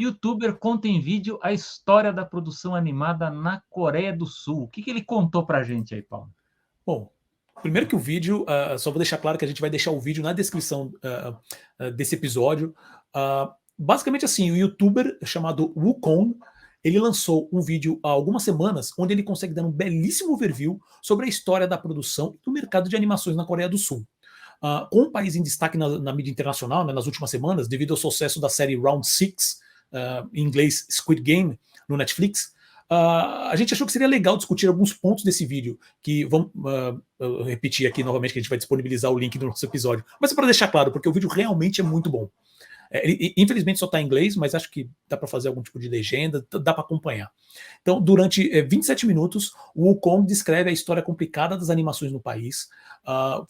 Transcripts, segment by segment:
YouTuber conta em vídeo a história da produção animada na Coreia do Sul. O que ele contou pra gente aí, Paulo? Bom, primeiro que o vídeo, só vou deixar claro que a gente vai deixar o vídeo na descrição desse episódio. Basicamente assim, o youtuber chamado Wukong, ele lançou um vídeo há algumas semanas onde ele consegue dar um belíssimo overview sobre a história da produção e do mercado de animações na Coreia do Sul. Com o país em destaque na mídia internacional, né, nas últimas semanas, devido ao sucesso da série Round 6, em inglês Squid Game, no Netflix, a gente achou que seria legal discutir alguns pontos desse vídeo, que vamos repetir aqui novamente, que a gente vai disponibilizar o link no nosso episódio, mas é para deixar claro, porque o vídeo realmente é muito bom. Ele, infelizmente só está em inglês, mas acho que dá para fazer algum tipo de legenda, dá para acompanhar. Então, durante 27 minutos, o Wukong descreve a história complicada das animações no país.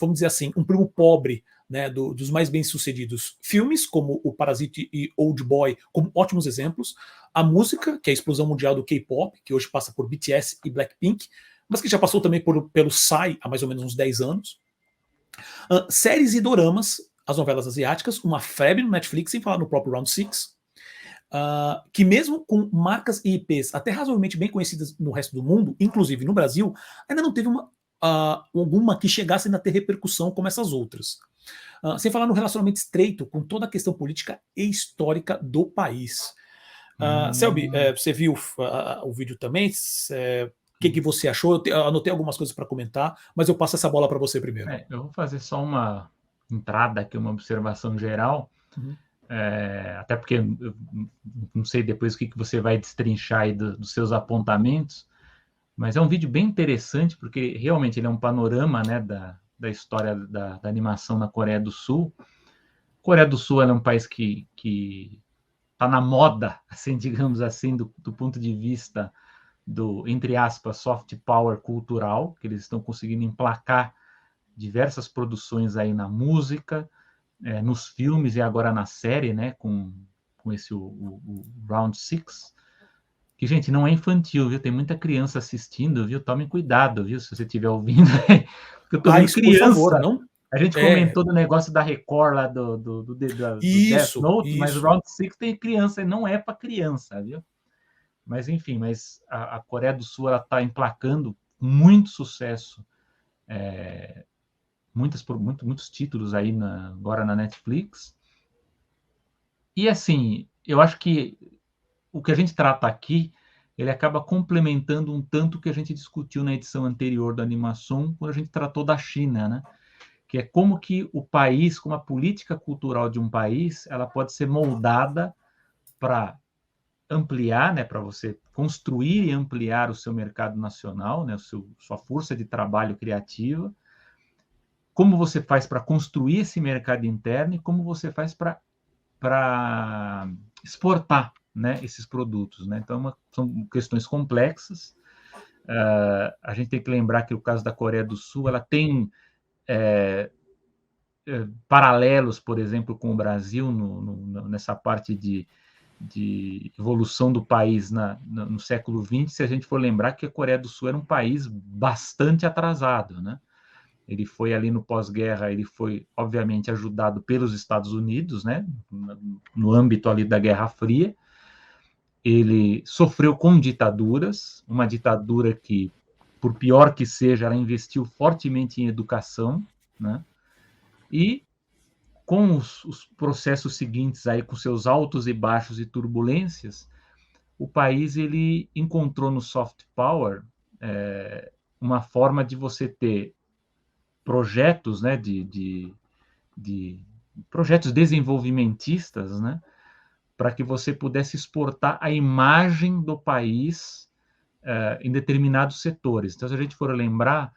Vamos dizer assim, um primo pobre, né, dos mais bem-sucedidos filmes, como o Parasite e Old Boy, como ótimos exemplos. A música, que é a explosão mundial do K-pop, que hoje passa por BTS e Blackpink, mas que já passou também pelo Psy há mais ou menos uns 10 anos. Séries e doramas, as novelas asiáticas, uma febre no Netflix, sem falar no próprio Round 6, que mesmo com marcas e IPs até razoavelmente bem conhecidas no resto do mundo, inclusive no Brasil, ainda não teve alguma que chegasse a ter repercussão como essas outras. Sem falar no relacionamento estreito com toda a questão política e histórica do país. Selby, você viu o vídeo também? O que você achou? Eu anotei algumas coisas para comentar, mas eu passo essa bola para você primeiro. Eu vou fazer só uma entrada aqui, uma observação geral, até porque eu não sei depois o que você vai destrinchar aí dos seus apontamentos, mas é um vídeo bem interessante, porque realmente ele é um panorama, né, da história da animação na Coreia do Sul. A Coreia do Sul é um país que está na moda, assim, digamos assim, do ponto de vista do, entre aspas, soft power cultural, que eles estão conseguindo emplacar diversas produções aí na música, nos filmes e agora na série, né, com esse o Round 6, que, gente, não é infantil, viu? Tem muita criança assistindo, viu? Tomem cuidado, viu? Se você estiver ouvindo, porque eu tô vendo isso, criança. Por favor, não. A gente comentou do negócio da Record lá do Death Note, mas o Round 6 tem criança, e não é para criança, viu? Mas, enfim, a Coreia do Sul está emplacando muito sucesso, muitos títulos aí agora na Netflix. E, assim, eu acho que o que a gente trata aqui, ele acaba complementando um tanto que a gente discutiu na edição anterior da Animação, quando a gente tratou da China, né? Que é como que o país, como a política cultural de um país, ela pode ser moldada para ampliar, né, para você construir e ampliar o seu mercado nacional, né, sua força de trabalho criativa, como você faz para construir esse mercado interno e como você faz para exportar, né, esses produtos, né? Então, são questões complexas. A gente tem que lembrar que o caso da Coreia do Sul, ela tem paralelos, por exemplo, com o Brasil nessa parte de evolução do país no século XX, se a gente for lembrar que a Coreia do Sul era um país bastante atrasado, né? Ele foi ali no pós-guerra, ele foi, obviamente, ajudado pelos Estados Unidos, né? No âmbito ali da Guerra Fria. Ele sofreu com ditaduras, uma ditadura que, por pior que seja, ela investiu fortemente em educação, né? E com os processos seguintes aí, com seus altos e baixos e turbulências, o país ele encontrou no soft power uma forma de você ter projetos, né, de projetos desenvolvimentistas, né, para que você pudesse exportar a imagem do país em determinados setores. Então, se a gente for lembrar,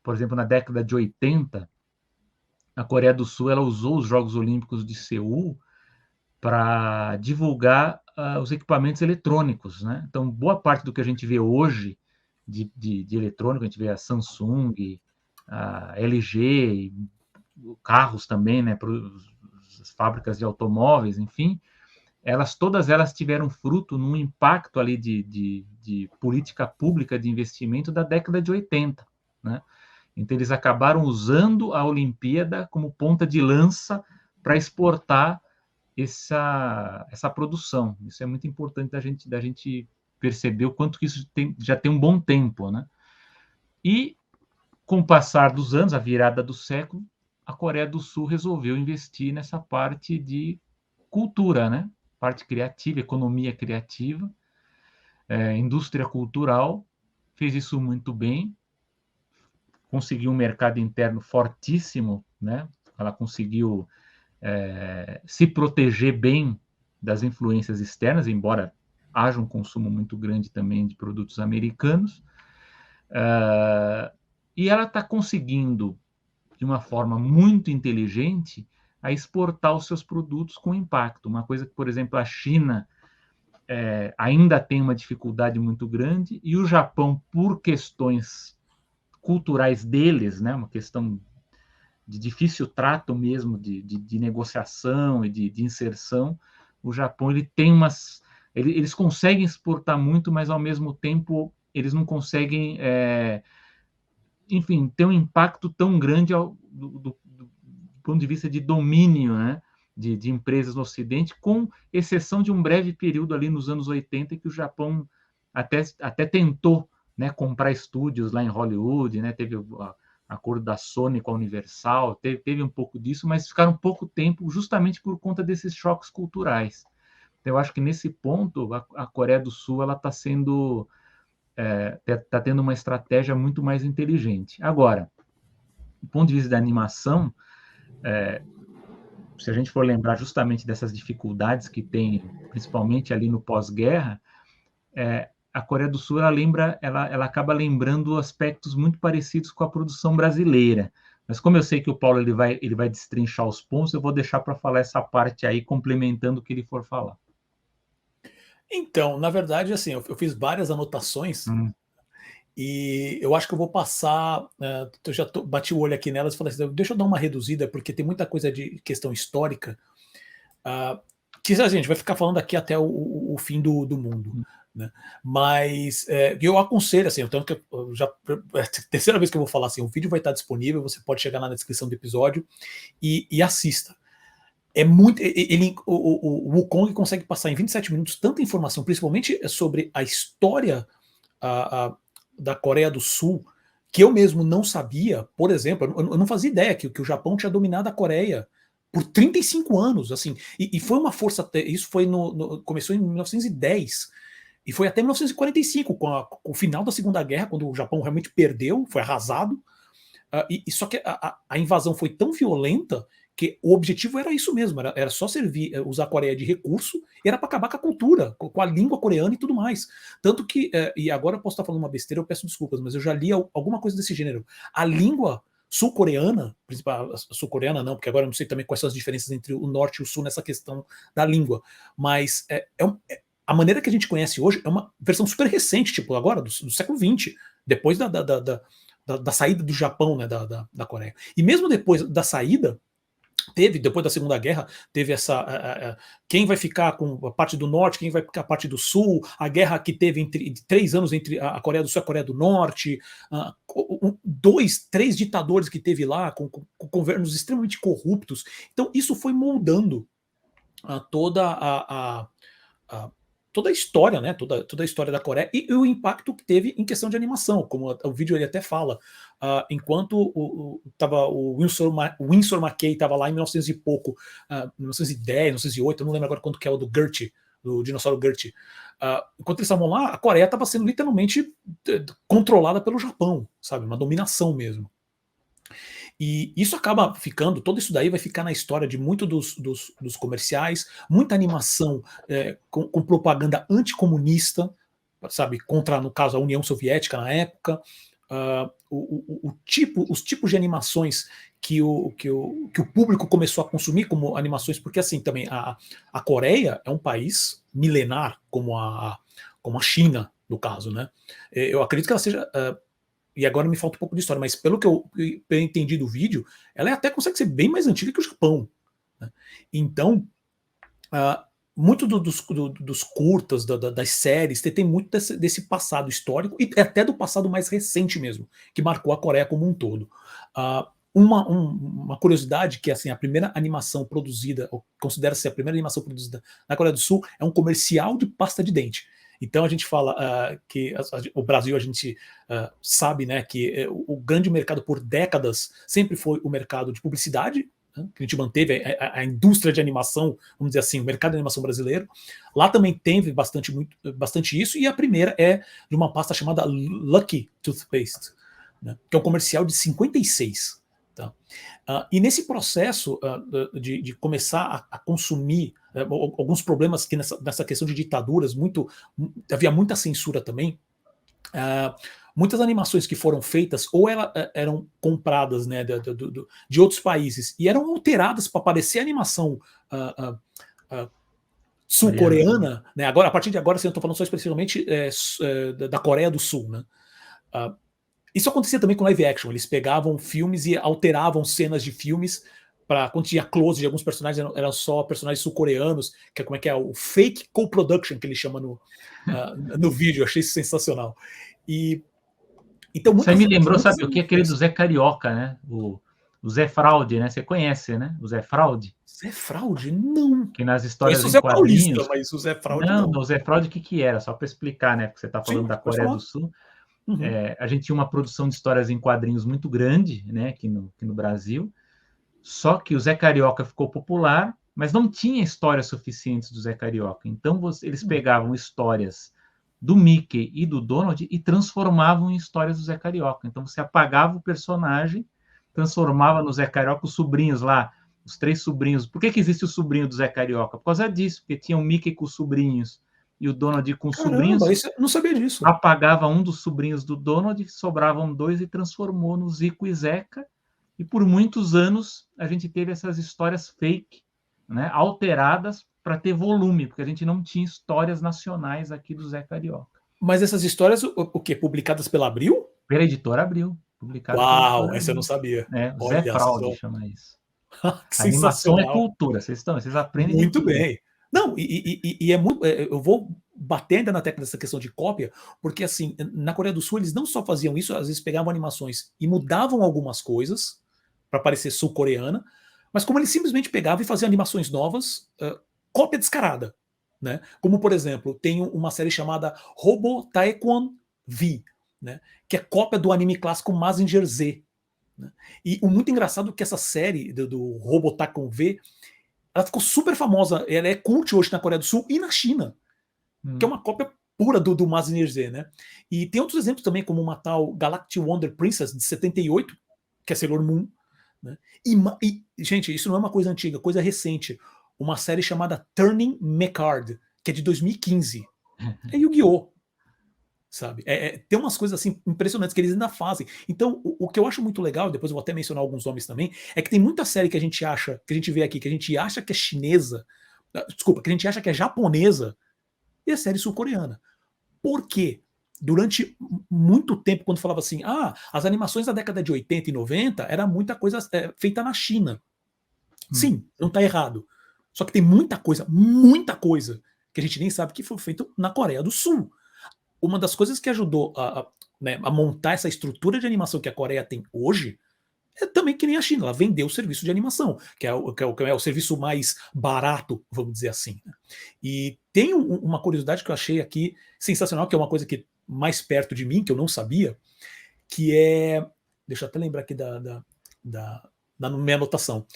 por exemplo, na década de 80, a Coreia do Sul ela usou os Jogos Olímpicos de Seul para divulgar os equipamentos eletrônicos, né? Então, boa parte do que a gente vê hoje de eletrônico, a gente vê a Samsung, a LG, carros também, né? As fábricas de automóveis, enfim, todas elas tiveram fruto num impacto ali de política pública de investimento da década de 80, né? Então, eles acabaram usando a Olimpíada como ponta de lança para exportar essa produção. Isso é muito importante da gente perceber o quanto que isso já tem um bom tempo, né? E com o passar dos anos, a virada do século, a Coreia do Sul resolveu investir nessa parte de cultura, né? Parte criativa, economia criativa, indústria cultural, fez isso muito bem, conseguiu um mercado interno fortíssimo, né? Ela conseguiu se proteger bem das influências externas, embora haja um consumo muito grande também de produtos americanos, e ela está conseguindo, de uma forma muito inteligente, a exportar os seus produtos com impacto. Uma coisa que, por exemplo, a China ainda tem uma dificuldade muito grande, e o Japão, por questões culturais deles, né, uma questão de difícil trato mesmo, de negociação e de inserção, o Japão ele tem eles conseguem exportar muito, mas ao mesmo tempo eles não conseguem, enfim, ter um impacto tão grande do ponto de vista de domínio, né, de empresas no Ocidente, com exceção de um breve período ali nos anos 80, que o Japão até tentou, né, comprar estúdios lá em Hollywood, né, teve acordo da Sony com a Universal, teve um pouco disso, mas ficaram pouco tempo justamente por conta desses choques culturais. Então, eu acho que nesse ponto a Coreia do Sul ela está sendo está tendo uma estratégia muito mais inteligente. Agora, do ponto de vista da animação, se a gente for lembrar justamente dessas dificuldades que tem, principalmente ali no pós-guerra, a Coreia do Sul ela acaba lembrando aspectos muito parecidos com a produção brasileira. Mas como eu sei que o Paulo ele vai destrinchar os pontos, eu vou deixar para falar essa parte aí, complementando o que ele for falar. Então, na verdade, assim, eu fiz várias anotações e eu acho que eu vou passar. Eu já bati o olho aqui nelas e falei assim: deixa eu dar uma reduzida, porque tem muita coisa de questão histórica que a gente vai ficar falando aqui até o fim do mundo. Né? Mas eu aconselho, assim, tanto que eu já é a terceira vez que eu vou falar assim: o vídeo vai estar disponível, você pode chegar na descrição do episódio e assista. É muito. O Wukong consegue passar em 27 minutos tanta informação, principalmente sobre a história da Coreia do Sul, que eu mesmo não sabia. Por exemplo, eu não fazia ideia que o Japão tinha dominado a Coreia por 35 anos. Assim, e foi uma força. Isso foi começou em 1910. E foi até 1945, com o final da Segunda Guerra, quando o Japão realmente perdeu, foi arrasado. Só que a invasão foi tão violenta que o objetivo era isso mesmo, era só usar a Coreia de recurso, era para acabar com a cultura, com a língua coreana e tudo mais. Tanto que, e agora eu posso estar falando uma besteira, eu peço desculpas, mas eu já li alguma coisa desse gênero. A língua sul-coreana, principal, sul-coreana não, porque agora eu não sei também quais são as diferenças entre o norte e o sul nessa questão da língua, mas a maneira que a gente conhece hoje é uma versão super recente, tipo agora, do século XX, depois da saída do Japão, né, da Coreia. E mesmo depois da saída, depois da Segunda Guerra, teve quem vai ficar com a parte do norte, quem vai ficar com a parte do sul, a guerra que teve 3 anos entre a Coreia do Sul e a Coreia do Norte, 2, 3 ditadores que teve lá, com governos extremamente corruptos. Então, isso foi moldando toda a história, né? Toda a história da Coreia e o impacto que teve em questão de animação, como o vídeo ele até fala. Enquanto o Winsor McKay estava lá em 1900 e pouco, 1910, 1908, eu não lembro agora quanto que é o do Gertie, do dinossauro Gertie. Enquanto eles estavam lá, a Coreia estava sendo literalmente controlada pelo Japão, sabe? Uma dominação mesmo. E isso acaba ficando, todo isso daí vai ficar na história de muito dos comerciais, muita animação com propaganda anticomunista, sabe, contra, no caso, a União Soviética na época. Os tipos de animações que o público começou a consumir como animações, porque assim também a Coreia é um país milenar, como a China, no caso, né? Eu acredito que ela seja. E agora me falta um pouco de história, mas pelo que eu entendi do vídeo, ela até consegue ser bem mais antiga que o Japão. Né? Então, muito dos curtas, das séries, tem muito desse passado histórico e até do passado mais recente mesmo, que marcou a Coreia como um todo. uma curiosidade que assim, a primeira animação produzida, ou considera-se a primeira animação produzida na Coreia do Sul, é um comercial de pasta de dente. Então a gente fala que o Brasil, a gente sabe, né, que o grande mercado por décadas sempre foi o mercado de publicidade, né, que a gente manteve a indústria de animação, vamos dizer assim, o mercado de animação brasileiro. Lá também teve bastante isso, e a primeira é de uma pasta chamada Lucky Toothpaste, né, que é um comercial de 56. Tá? E nesse processo de começar a consumir alguns problemas que nessa questão de ditaduras, havia muita censura também. Muitas animações que foram feitas ou eram compradas, né, de outros países e eram alteradas para parecer animação sul-coreana, né? Agora, a partir de agora, eu estou falando só especificamente da Coreia do Sul, né? Isso acontecia também com live action. Eles pegavam filmes e alteravam cenas de filmes para quando tinha close de alguns personagens, eram só personagens sul-coreanos, que é como é que é o fake co-production que ele chama no vídeo. Eu achei isso sensacional. Então, você me lembrou, sabe o que? Aquele do Zé Carioca, né? O Zé Fraude, né? Você conhece, né? O Zé Fraude? Zé Fraude? Não. Que nas histórias em Zé quadrinhos... Paulista, mas o Zé Fraude não. Não, o Zé Fraude, o que era? Só para explicar, né? Porque você está falando da Coreia do Sul. Uhum. A gente tinha uma produção de histórias em quadrinhos muito grande, né, aqui no Brasil, só que o Zé Carioca ficou popular, mas não tinha histórias suficientes do Zé Carioca. Então eles pegavam histórias do Mickey e do Donald e transformavam em histórias do Zé Carioca. Então você apagava o personagem, transformava no Zé Carioca os sobrinhos lá, os 3 sobrinhos. Por que existe o sobrinho do Zé Carioca? Por causa disso, porque tinha o Mickey com os sobrinhos e o Donald com os sobrinhos. Isso, não sabia disso. Apagava um dos sobrinhos do Donald, sobravam 2 e transformou no Zico e Zeca. E por muitos anos a gente teve essas histórias fake, né, alteradas para ter volume, porque a gente não tinha histórias nacionais aqui do Zé Carioca. Mas essas histórias, o quê? Publicadas pela Abril? Pela editora Abril. Uau, essa eu não sabia. O Zé Fraude chama isso. Animação é cultura, vocês aprendem. Muito bem. Não, e é muito. Eu vou bater ainda na tecla dessa questão de cópia, porque assim, na Coreia do Sul eles não só faziam isso, às vezes pegavam animações e mudavam algumas coisas para parecer sul-coreana, mas como eles simplesmente pegavam e faziam animações novas, cópia descarada, né? Como por exemplo, tem uma série chamada Robo Taekwon V, né? Que é cópia do anime clássico Mazinger Z. Né? E o muito engraçado é que essa série do Robo Taekwon V, ela ficou super famosa, ela é cult hoje na Coreia do Sul e na China, que é uma cópia pura do Mazinger Z, né? E tem outros exemplos também, como uma tal Galactic Wonder Princess, de 78, que é Sailor Moon, né? E, gente, isso não é uma coisa antiga, coisa recente. Uma série chamada Turning Mechard, que é de 2015. É Yu-Gi-Oh! Sabe? Tem umas coisas assim impressionantes que eles ainda fazem. Então, o que eu acho muito legal, depois eu vou até mencionar alguns nomes também, é que tem muita série que a gente vê aqui, que a gente acha que é chinesa, desculpa, que a gente acha que é japonesa, e é série sul-coreana. Por quê? Durante muito tempo, quando falava assim, as animações da década de 80 e 90 era muita coisa feita na China. Sim, não está errado. Só que tem muita coisa, que a gente nem sabe que foi feito na Coreia do Sul. Uma das coisas que ajudou a montar essa estrutura de animação que a Coreia tem hoje é também que nem a China, ela vendeu o serviço de animação, que é o serviço mais barato, vamos dizer assim. E tem uma curiosidade que eu achei aqui sensacional, que é uma coisa que mais perto de mim, que eu não sabia, que é... Deixa eu até lembrar aqui da minha anotação.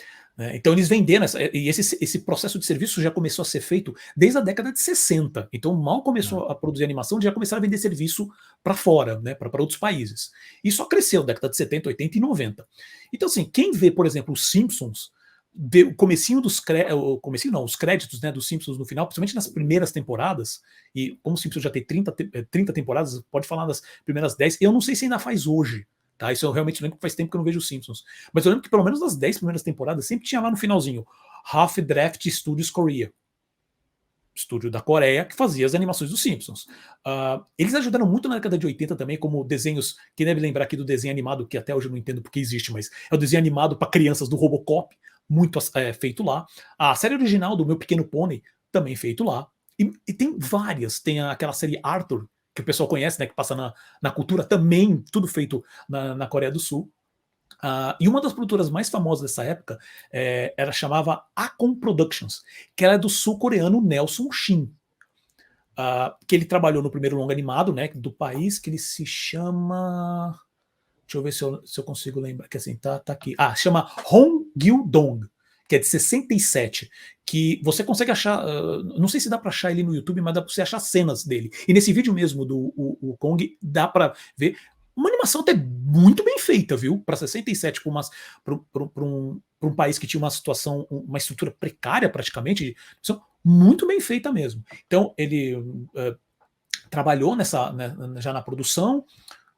Então eles venderam, e esse processo de serviço já começou a ser feito desde a década de 60. Então mal começou a produzir animação, já começaram a vender serviço para fora, né, para outros países. E só cresceu na década de 70, 80 e 90. Então assim, quem vê, por exemplo, os Simpsons, o comecinho os créditos, né, dos Simpsons no final, principalmente nas primeiras temporadas, e como o Simpsons já tem 30 temporadas, pode falar das primeiras 10, eu não sei se ainda faz hoje. Tá, isso eu realmente lembro que faz tempo que eu não vejo os Simpsons. Mas eu lembro que pelo menos nas 10 primeiras temporadas sempre tinha lá no finalzinho Half Draft Studios Korea. Estúdio da Coreia que fazia as animações dos Simpsons. Eles ajudaram muito na década de 80 também, como desenhos, quem deve lembrar aqui do desenho animado, que até hoje eu não entendo porque existe, mas é o desenho animado para crianças do Robocop, muito feito lá. A série original do Meu Pequeno Pônei, também feito lá. E tem várias. Tem aquela série Arthur, que o pessoal conhece, né, que passa na cultura, também tudo feito na Coreia do Sul. E uma das produtoras mais famosas dessa época chamava Acon Productions, que era do sul-coreano Nelson Shin. Que ele trabalhou no primeiro longa animado, né, do país, que ele se chama... Deixa eu ver se eu consigo lembrar, que assim, tá aqui. Chama Hong Gil-dong, que é de 67, que você consegue achar, não sei se dá para achar ele no YouTube, mas dá para você achar cenas dele. E nesse vídeo mesmo do o Kong, dá para ver uma animação até muito bem feita, viu? Para 67, para um país que tinha uma situação, uma estrutura precária praticamente, muito bem feita mesmo. Então, ele trabalhou já na produção.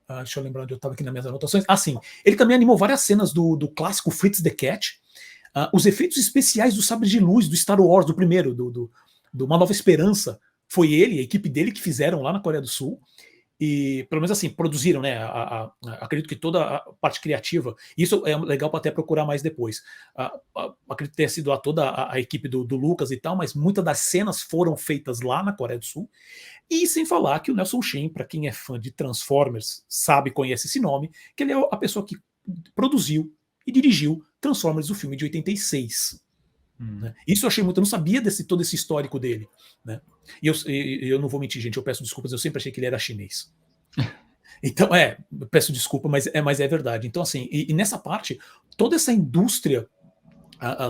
Deixa eu lembrar onde eu estava aqui nas minhas anotações. Sim, ele também animou várias cenas do clássico Fritz the Cat. Os efeitos especiais do Sabre de Luz, do Star Wars, do primeiro, do Uma Nova Esperança, foi ele, a equipe dele que fizeram lá na Coreia do Sul. E, pelo menos assim, produziram, né? Acredito que toda a parte criativa, isso é legal para até procurar mais depois. Acredito ter sido toda a equipe do Lucas e tal, mas muitas das cenas foram feitas lá na Coreia do Sul. E sem falar que o Nelson Shin, para quem é fã de Transformers, sabe, conhece esse nome, que ele é a pessoa que produziu e dirigiu Transformers, o filme de 86. Né? Isso eu achei muito, eu não sabia todo esse histórico dele. Né? E eu não vou mentir, gente, eu peço desculpas, eu sempre achei que ele era chinês. Então, eu peço desculpa, mas é verdade. Então, assim, e nessa parte, toda essa indústria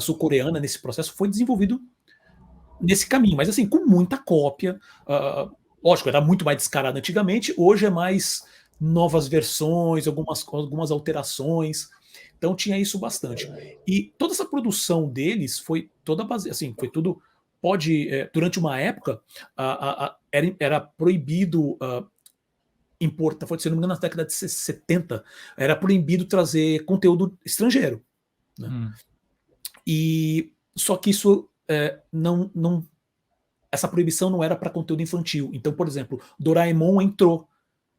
sul-coreana nesse processo foi desenvolvido nesse caminho, mas assim, com muita cópia. Lógico, era muito mais descarado antigamente, hoje é mais novas versões, algumas alterações. Então tinha isso bastante. E toda essa produção deles foi toda baseada, assim, foi tudo. Durante uma época, era proibido importar, se não me engano, na década de 70, era proibido trazer conteúdo estrangeiro. Né? E só que isso essa proibição não era para conteúdo infantil. Então, por exemplo, Doraemon entrou,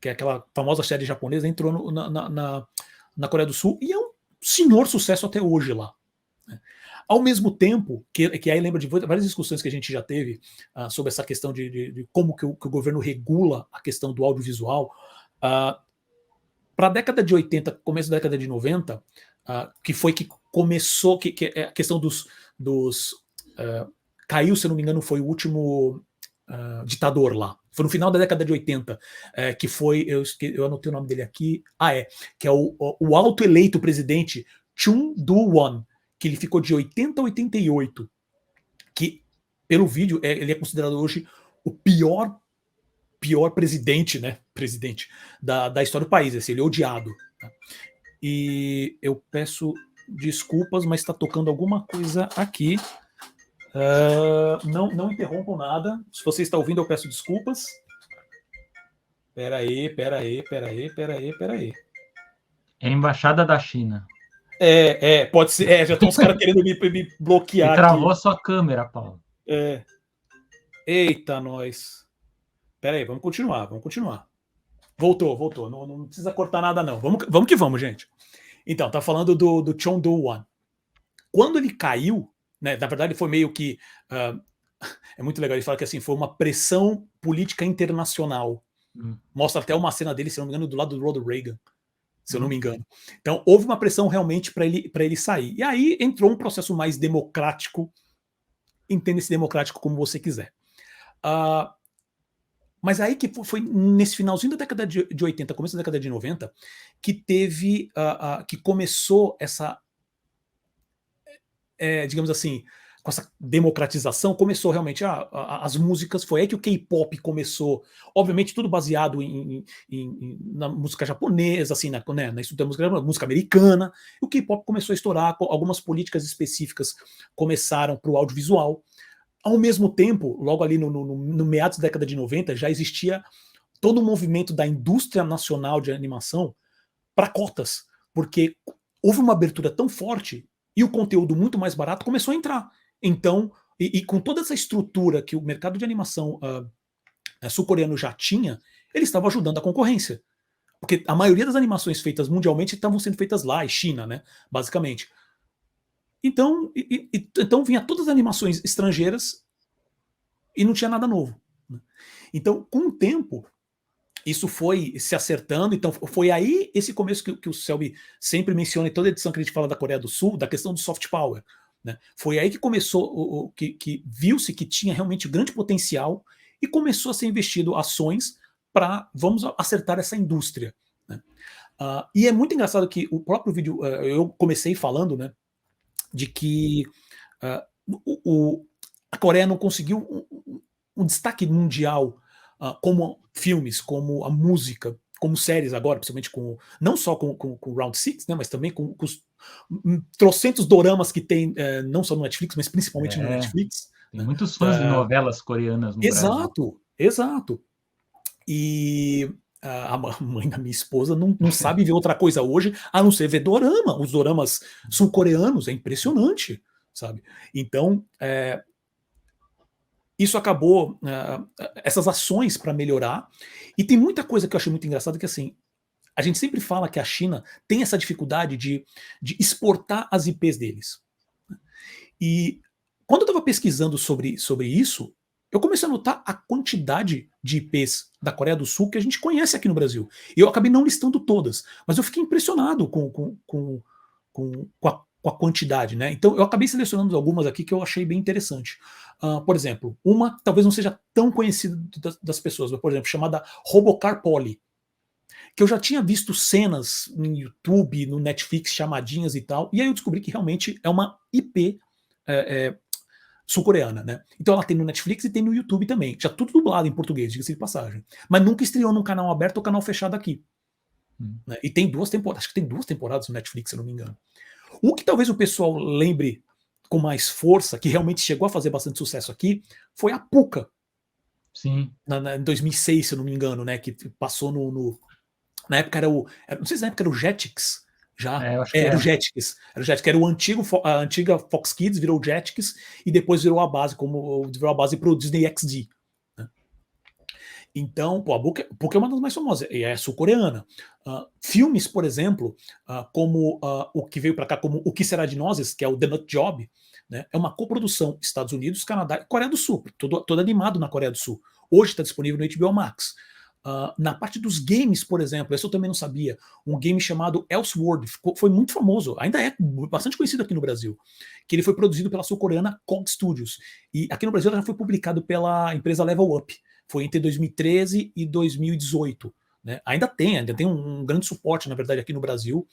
que é aquela famosa série japonesa, entrou na Coreia do Sul e é um senhor sucesso até hoje lá. Ao mesmo tempo, que aí lembra de várias discussões que a gente já teve sobre essa questão de como que o governo regula a questão do audiovisual. Para a década de 80, começo da década de 90, que foi que começou, que é a questão caiu, se não me engano, foi o último ditador lá. Foi no final da década de 80, que foi, eu anotei o nome dele aqui, que é o auto-eleito presidente Chun Do-won, que ele ficou de 80 a 88, que, pelo vídeo, ele é considerado hoje o pior presidente, né? Presidente da história do país, ele é odiado. Tá? E eu peço desculpas, mas está tocando alguma coisa aqui. Não interrompam nada. Se você está ouvindo, eu peço desculpas. Peraí. É a embaixada da China. Pode ser. Já estão os caras querendo me bloquear. E travou aqui a sua câmera, Paulo. Eita, nós. Peraí, vamos continuar. Voltou. Não precisa cortar nada, não. Vamos que vamos, gente. Então, tá falando do Chon Do-won. Quando ele caiu, né, na verdade foi meio que... é muito legal, ele fala que assim, foi uma pressão política internacional. Mostra até uma cena dele, se não me engano, do lado do Ronald Reagan, se eu não me engano. Então, houve uma pressão realmente para ele sair. E aí entrou um processo mais democrático, entenda esse democrático como você quiser. Mas aí que foi nesse finalzinho da década de 80, começo da década de 90, que teve, que começou essa, digamos assim, com essa democratização, começou realmente as músicas, foi aí que o K-pop começou, obviamente tudo baseado na música japonesa, assim, na estrutura da música americana, e o K-pop começou a estourar, algumas políticas específicas começaram para o audiovisual. Ao mesmo tempo, logo ali no meados da década de 90, já existia todo um movimento da indústria nacional de animação para cotas, porque houve uma abertura tão forte e o conteúdo muito mais barato começou a entrar. Então, e com toda essa estrutura que o mercado de animação sul-coreano já tinha, ele estava ajudando a concorrência. Porque a maioria das animações feitas mundialmente estavam sendo feitas lá, em China, né, basicamente. Então vinha todas as animações estrangeiras e não tinha nada novo. Então, com o tempo, isso foi se acertando, então foi aí esse começo que o Selby sempre menciona em toda edição que a gente fala da Coreia do Sul, da questão do soft power. Né? Foi aí que começou, que viu-se que tinha realmente grande potencial e começou a ser investido ações para vamos acertar essa indústria. Né? E é muito engraçado que o próprio vídeo, eu comecei falando, né, de que a Coreia não conseguiu um destaque mundial como filmes, como a música, como séries agora, principalmente não só com Round Six, né, mas também com os trocentos doramas que tem, não só no Netflix, mas principalmente no Netflix. Tem né? muitos fãs de novelas coreanas no Brasil. Exato. E a mãe da minha esposa não sabe ver outra coisa hoje a não ser ver dorama. Os doramas sul-coreanos, é impressionante, sabe? Então, isso acabou, essas ações para melhorar. E tem muita coisa que eu achei muito engraçada, que assim, a gente sempre fala que a China tem essa dificuldade de exportar as IPs deles. E quando eu estava pesquisando sobre isso, eu comecei a notar a quantidade de IPs da Coreia do Sul que a gente conhece aqui no Brasil. E eu acabei não listando todas, mas eu fiquei impressionado com a quantidade. Né? Então eu acabei selecionando algumas aqui que eu achei bem interessante. Por exemplo, uma talvez não seja tão conhecida das pessoas, mas, por exemplo, chamada Robocar Poly, que eu já tinha visto cenas no YouTube, no Netflix, chamadinhas e tal, e aí eu descobri que realmente é uma IP sul-coreana, né? Então ela tem no Netflix e tem no YouTube também, já tudo dublado em português, diga-se de passagem, mas nunca estreou num canal aberto ou canal fechado aqui. Né? E tem 2 temporadas, acho que tem 2 temporadas no Netflix, se eu não me engano. O que talvez o pessoal lembre com mais força, que realmente chegou a fazer bastante sucesso aqui, foi a Pucca. Sim. Em 2006, se eu não me engano, né? Que passou na época era não sei se na época era o Jetix, já. Era o Jetix. Era o Jetix, era a antiga Fox Kids, virou o Jetix, e depois virou a base pro Disney XD. Né? Então, pô, a Pucca é uma das mais famosas, e é sul-coreana. Filmes, por exemplo, como o que veio para cá, como O Que Será de Nós, que é o The Nut Job, né, é uma coprodução Estados Unidos, Canadá e Coreia do Sul, todo animado na Coreia do Sul. Hoje está disponível no HBO Max. Na parte dos games, por exemplo, essa eu também não sabia, um game chamado Elseworld, foi muito famoso, ainda é bastante conhecido aqui no Brasil, que ele foi produzido pela sul-coreana COG Studios, e aqui no Brasil já foi publicado pela empresa Level Up, foi entre 2013 e 2018, né? Ainda tem um grande suporte, na verdade, aqui no Brasil,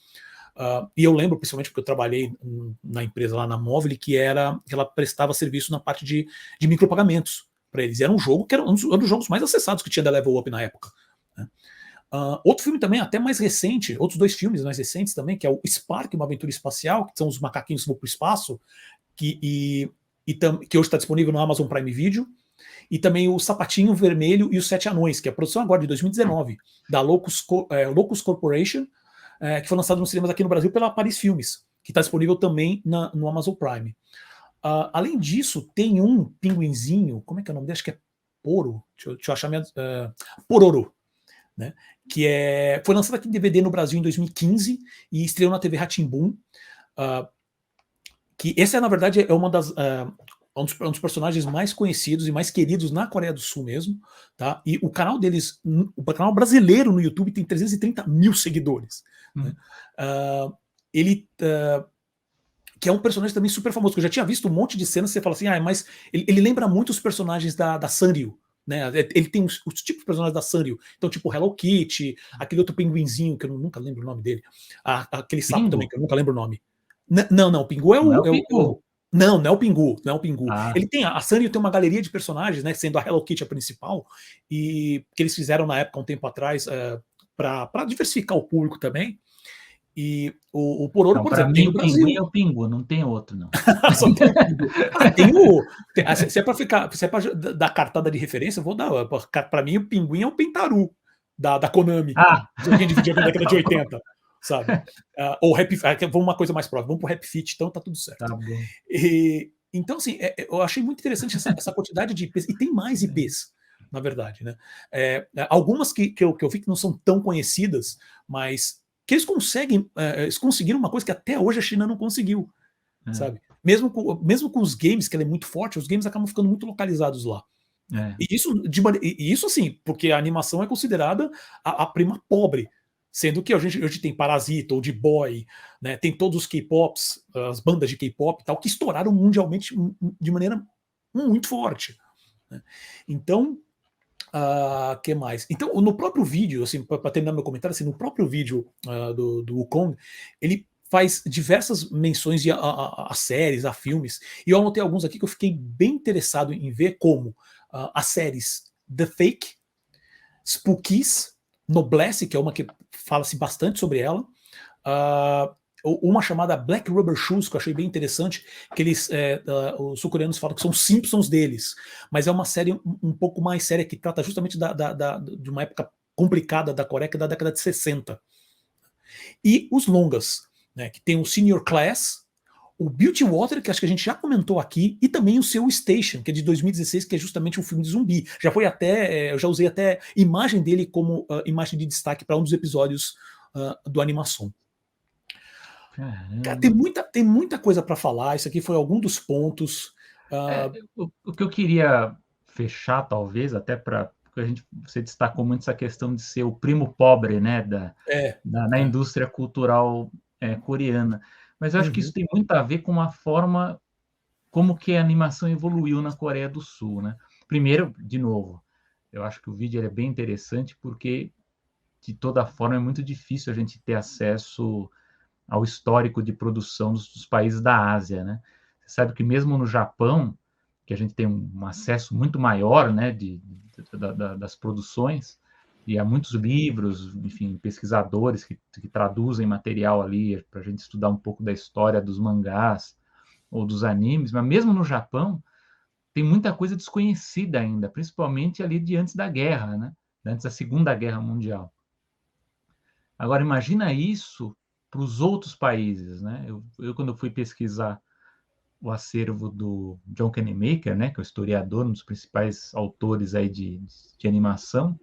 e eu lembro, principalmente porque eu trabalhei na empresa lá na Móvel, que ela prestava serviço na parte de micropagamentos para eles. Era um jogo que era um dos jogos mais acessados que tinha da Level Up na época. Né? Outro filme também, até mais recente, outros 2 filmes mais recentes também, que é o Spark, uma aventura espacial, que são os macaquinhos que vão para o espaço, que hoje está disponível no Amazon Prime Video, e também o Sapatinho Vermelho e os 7 Anões, que é a produção agora de 2019, da Locus Corporation, que foi lançado nos cinemas aqui no Brasil pela Paris Filmes, que está disponível também no Amazon Prime. Além disso, tem um pinguinzinho, como é que é o nome dele? Acho que é Poro, deixa eu achar Pororo, né? Que foi lançado aqui em DVD no Brasil em 2015 e estreou na TV Rá-Tim-Bum, que esse, na verdade, é um dos personagens mais conhecidos e mais queridos na Coreia do Sul mesmo, tá? E o canal deles, o canal brasileiro no YouTube tem 330 mil seguidores. Né? Ele que é um personagem também super famoso, que eu já tinha visto um monte de cenas, você fala assim, mas ele lembra muito os personagens da Sanrio, né? Ele tem os tipos de personagens da Sanrio, então tipo Hello Kitty, aquele outro pinguinzinho, que eu nunca lembro o nome dele, aquele sapo Pingu? Também, que eu nunca lembro o nome. Não, o Pingu é o... Pingu. Não é o Pingu, não é o Pingu. Ele tem, a Sanrio tem uma galeria de personagens, né, sendo a Hello Kitty a principal, e que eles fizeram na época, um tempo atrás, para diversificar o público também. E o Pororo, por exemplo, tem no Brasil. Pinguim é o Pingu, não tem outro, não. Só tem o Pingu. Se é para dar cartada de referência, eu vou dar. Para mim, o Pinguim é o Pentaru da Konami. Joguinho de videogame da década de 80, sabe? Ou vamos uma coisa mais próxima, vamos pro Rap Fit, então tá tudo certo. Tá bom. Então, assim, eu achei muito interessante essa quantidade de IPs, e tem mais IPs, na verdade, né? Algumas que eu vi que não são tão conhecidas, mas que eles conseguiram uma coisa que até hoje a China não conseguiu, sabe? Mesmo com os games, que ela é muito forte, os games acabam ficando muito localizados lá. E isso assim, porque a animação é considerada a prima pobre, sendo que a gente hoje tem Parasita, Old Boy, né, tem todos os K-pops, as bandas de K-pop e tal, que estouraram mundialmente de maneira muito forte. Né? Então, que mais? Então, no próprio vídeo, assim, para terminar meu comentário, assim, no próprio vídeo do Wukong, ele faz diversas menções a séries, a filmes, e eu anotei alguns aqui que eu fiquei bem interessado em ver, como as séries The Fake, Spookies, Noblesse, que é uma que fala-se bastante sobre ela, uma chamada Black Rubber Shoes, que eu achei bem interessante, que eles, os sul-coreanos falam que são Simpsons deles, mas é uma série um pouco mais séria, que trata justamente de uma época complicada da Coreia, que é da década de 60. E os longas, né, que tem o Senior Class, o Beauty Water, que acho que a gente já comentou aqui, e também o seu Station, que é de 2016, que é justamente um filme de zumbi. Já foi até, eu já usei até imagem dele como imagem de destaque para um dos episódios do Animação. Cara, tem muita coisa para falar. Isso aqui foi algum dos pontos. O que eu queria fechar, talvez, até para você destacou muito essa questão de ser o primo pobre, né, na indústria cultural coreana. Mas eu acho que isso tem muito a ver com a forma como que a animação evoluiu na Coreia do Sul, né? Primeiro, de novo, eu acho que o vídeo é bem interessante porque, de toda forma, é muito difícil a gente ter acesso ao histórico de produção dos países da Ásia, né? Você sabe que mesmo no Japão, que a gente tem um acesso muito maior, né, das produções, e há muitos livros, enfim, pesquisadores que traduzem material ali para a gente estudar um pouco da história dos mangás ou dos animes, mas mesmo no Japão tem muita coisa desconhecida ainda, principalmente ali de antes da guerra, né, antes da Segunda Guerra Mundial. Agora, imagina isso para os outros países, né? Eu, quando eu fui pesquisar o acervo do John Kennemaker, né, que é o historiador, um dos principais autores aí de animação,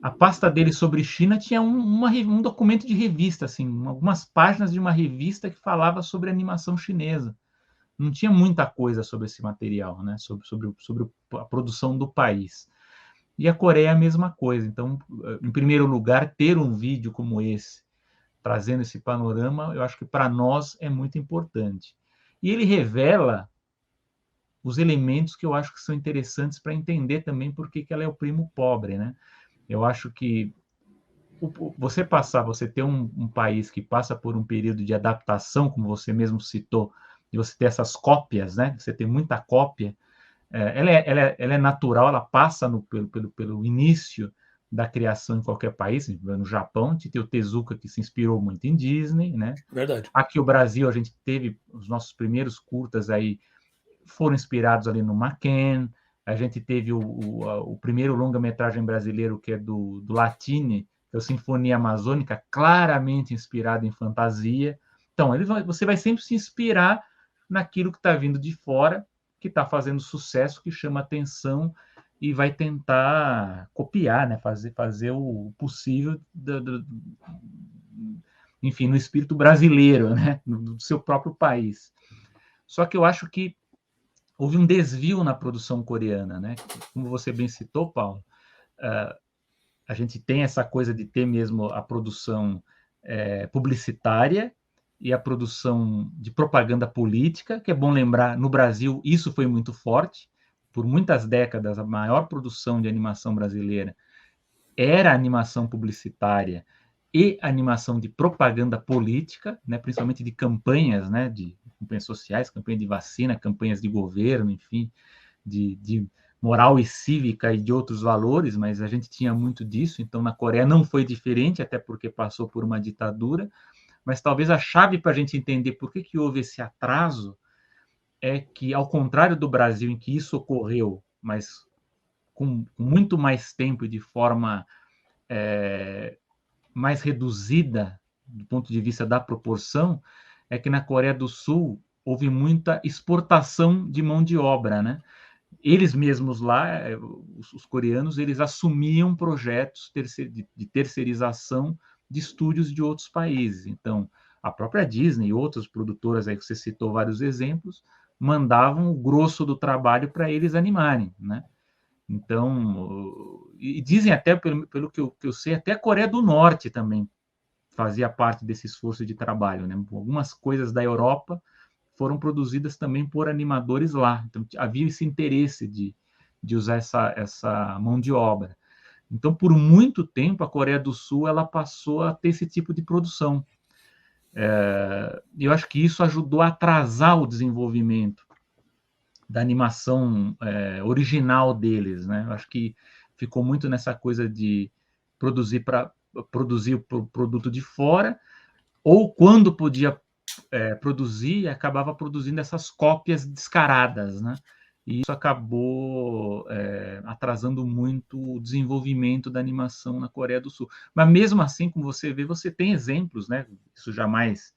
a pasta dele sobre China tinha um documento de revista, assim, algumas páginas de uma revista que falava sobre animação chinesa. Não tinha muita coisa sobre esse material, né, sobre a produção do país. E a Coreia é a mesma coisa. Então, em primeiro lugar, ter um vídeo como esse, trazendo esse panorama, eu acho que para nós é muito importante. E ele revela os elementos que eu acho que são interessantes para entender também por que ela é o primo pobre, né? Eu acho que você ter um país que passa por um período de adaptação, como você mesmo citou, de você ter essas cópias, né? Você tem muita cópia, ela é natural, ela passa pelo início da criação em qualquer país. No Japão, a gente tem o Tezuka, que se inspirou muito em Disney, né? Verdade. Aqui no Brasil, a gente teve os nossos primeiros curtas aí, foram inspirados ali no Machen. A gente teve o primeiro longa-metragem brasileiro, que é do Latini, que é o Sinfonia Amazônica, claramente inspirado em fantasia. Então, você vai sempre se inspirar naquilo que está vindo de fora, que está fazendo sucesso, que chama atenção, e vai tentar copiar, né? fazer o possível, enfim, no espírito brasileiro, né? Do seu próprio país. Só que eu acho que houve um desvio na produção coreana, né? Como você bem citou, Paulo, a gente tem essa coisa de ter mesmo a produção publicitária e a produção de propaganda política, que é bom lembrar, no Brasil isso foi muito forte. Por muitas décadas, a maior produção de animação brasileira era a animação publicitária e animação de propaganda política, né, principalmente de campanhas, né, de campanhas sociais, campanha de vacina, campanhas de governo, enfim, de moral e cívica e de outros valores, mas a gente tinha muito disso. Então, na Coreia não foi diferente, até porque passou por uma ditadura, mas talvez a chave para a gente entender por que houve esse atraso é que, ao contrário do Brasil, em que isso ocorreu, mas com muito mais tempo e de forma mais reduzida do ponto de vista da proporção, é que na Coreia do Sul houve muita exportação de mão de obra, né? Eles mesmos lá, os coreanos, eles assumiam projetos de terceirização de estúdios de outros países. Então, a própria Disney e outras produtoras aí que você citou vários exemplos, mandavam o grosso do trabalho para eles animarem, né? Então, e dizem até, pelo que eu sei, até a Coreia do Norte também fazia parte desse esforço de trabalho, né? Algumas coisas da Europa foram produzidas também por animadores lá. Então, havia esse interesse de usar essa mão de obra. Então, por muito tempo, a Coreia do Sul ela passou a ter esse tipo de produção. Eu acho que isso ajudou a atrasar o desenvolvimento da animação original deles, né? Eu acho que ficou muito nessa coisa de produzir o produto de fora, ou quando podia produzir, acabava produzindo essas cópias descaradas, né? E isso acabou atrasando muito o desenvolvimento da animação na Coreia do Sul. Mas mesmo assim, como você vê, você tem exemplos, né? Isso jamais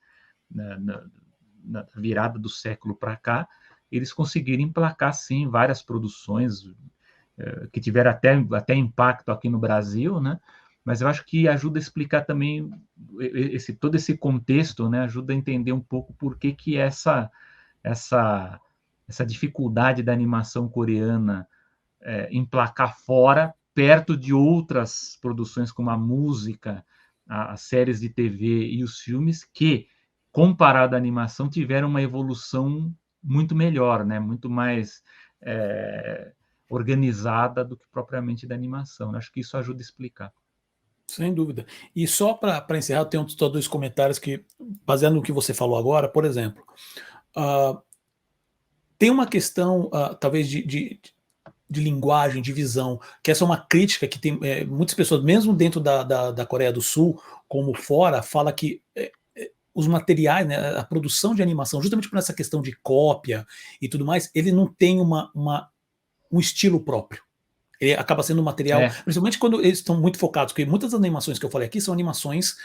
na virada do século para cá, eles conseguiram emplacar, sim, várias produções que tiveram até impacto aqui no Brasil, né? Mas eu acho que ajuda a explicar também todo esse contexto, né? Ajuda a entender um pouco por que essa dificuldade da animação coreana emplacar fora, perto de outras produções como a música, as séries de TV e os filmes, que, comparado à animação, tiveram uma evolução muito melhor, né? Muito mais organizada do que propriamente da animação. Acho que isso ajuda a explicar. Sem dúvida. E só para encerrar, eu tenho só dois comentários que, baseado no que você falou agora, por exemplo, tem uma questão, talvez, de linguagem, de visão, que essa é uma crítica que tem muitas pessoas, mesmo dentro da Coreia do Sul, como fora, fala que os materiais, né, a produção de animação, justamente por essa questão de cópia e tudo mais, ele não tem um estilo próprio. Ele acaba sendo um material, principalmente quando eles estão muito focados, porque muitas das animações que eu falei aqui são animações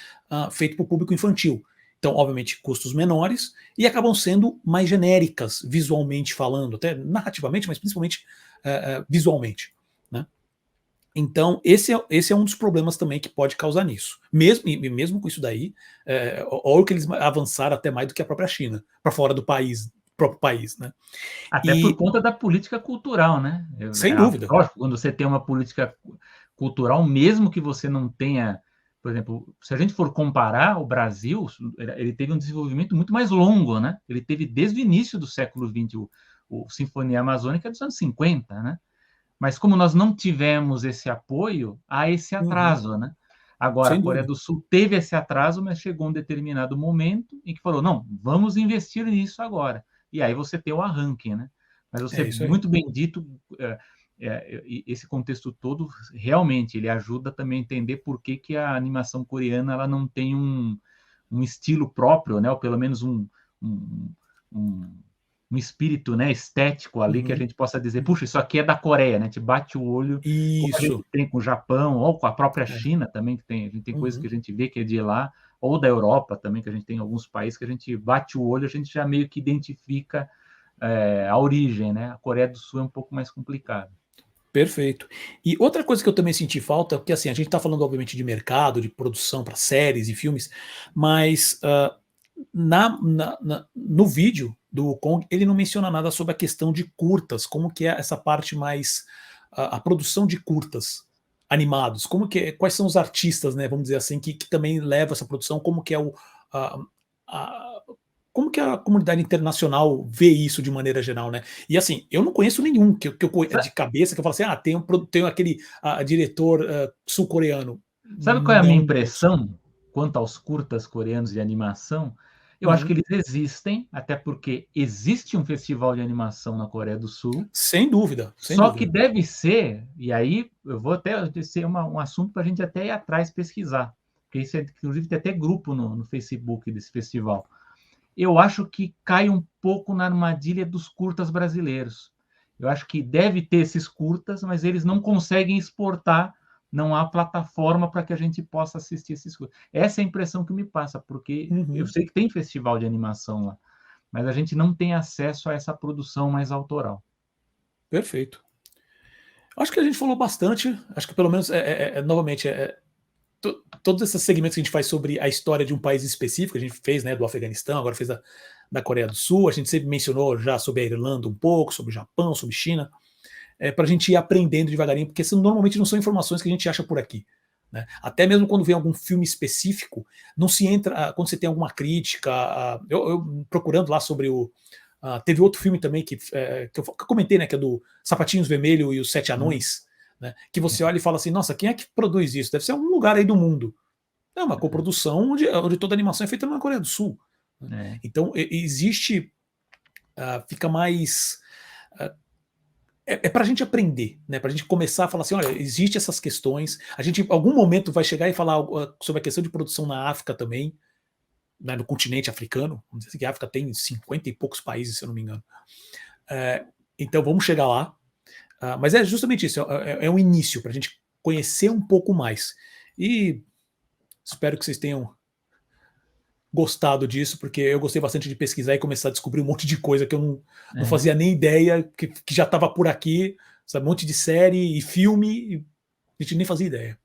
feitas para o público infantil. Então, obviamente, custos menores e acabam sendo mais genéricas, visualmente falando, até narrativamente, mas principalmente visualmente. Né? Então, esse é um dos problemas também que pode causar nisso. Mesmo com isso daí, olha que eles avançaram até mais do que a própria China, para fora do próprio país. Né? Até por conta da política cultural, né? Sem dúvida. Lógico, quando você tem uma política cultural, mesmo que você não tenha, por exemplo, se a gente for comparar, o Brasil, ele teve um desenvolvimento muito mais longo, né? Ele teve desde o início do século XX, o Sinfonia Amazônica dos anos 50, né? Mas como nós não tivemos esse apoio, há esse atraso, né? Agora, a Coreia do Sul teve esse atraso, mas chegou um determinado momento em que falou, não, vamos investir nisso agora. E aí você tem o arranque, né? Mas você, muito bem dito, esse contexto todo, realmente, ele ajuda também a entender por que a animação coreana ela não tem um estilo próprio, né? Ou pelo menos um espírito, né, estético ali, que a gente possa dizer, puxa, isso aqui é da Coreia, né? A gente bate o olho, como a gente tem com o Japão, ou com a própria China também, que a gente tem coisas que a gente vê que é de lá, ou da Europa também, que a gente tem alguns países que a gente bate o olho, a gente já meio que identifica a origem, né? A Coreia do Sul é um pouco mais complicado. Perfeito. E outra coisa que eu também senti falta, porque assim, a gente está falando obviamente de mercado, de produção para séries e filmes, mas no vídeo do Wukong, ele não menciona nada sobre a questão de curtas, como que é essa parte mais, a produção de curtas animados, quais são os artistas, né, vamos dizer assim, que também levam essa produção, como que é como que a comunidade internacional vê isso de maneira geral, né? E assim, eu não conheço nenhum que eu de cabeça que eu falo assim, tem aquele diretor sul-coreano. Sabe qual é a minha impressão quanto aos curtas coreanos de animação? Eu acho que eles existem, até porque existe um festival de animação na Coreia do Sul. Sem dúvida. Só que deve ser, e aí eu vou até ser um assunto para a gente até ir atrás pesquisar, porque isso inclusive tem até grupo no Facebook desse festival. Eu acho que cai um pouco na armadilha dos curtas brasileiros. Eu acho que deve ter esses curtas, mas eles não conseguem exportar, não há plataforma para que a gente possa assistir esses curtas. Essa é a impressão que me passa, porque eu sei que tem festival de animação lá, mas a gente não tem acesso a essa produção mais autoral. Perfeito. Acho que a gente falou bastante, acho que pelo menos, novamente, todos esses segmentos que a gente faz sobre a história de um país específico, a gente fez, né, do Afeganistão, agora fez da Coreia do Sul, a gente sempre mencionou já sobre a Irlanda um pouco, sobre o Japão, sobre China. para a gente ir aprendendo devagarinho, porque normalmente não são informações que a gente acha por aqui. Né? Até mesmo quando vem algum filme específico, não se entra, quando você tem alguma crítica, eu procurando lá sobre o... teve outro filme também que eu comentei, né, que é do Sapatinhos Vermelho e os Sete Anões, né, que você olha e fala assim, nossa, quem é que produz isso? Deve ser algum lugar aí do mundo. É uma coprodução onde toda a animação é feita na Coreia do Sul. Né? Então, existe... fica mais... é para a gente aprender, né? Para a gente começar a falar assim, olha, existem essas questões, a gente em algum momento vai chegar e falar sobre a questão de produção na África também, né, no continente africano, vamos dizer assim, que a África tem 50 e poucos países, se eu não me engano. Então vamos chegar lá, mas é justamente isso, é um início para a gente conhecer um pouco mais. E espero que vocês tenham gostado disso, porque eu gostei bastante de pesquisar e começar a descobrir um monte de coisa que eu não fazia nem ideia, que já estava por aqui, sabe, um monte de série e filme, e a gente nem fazia ideia.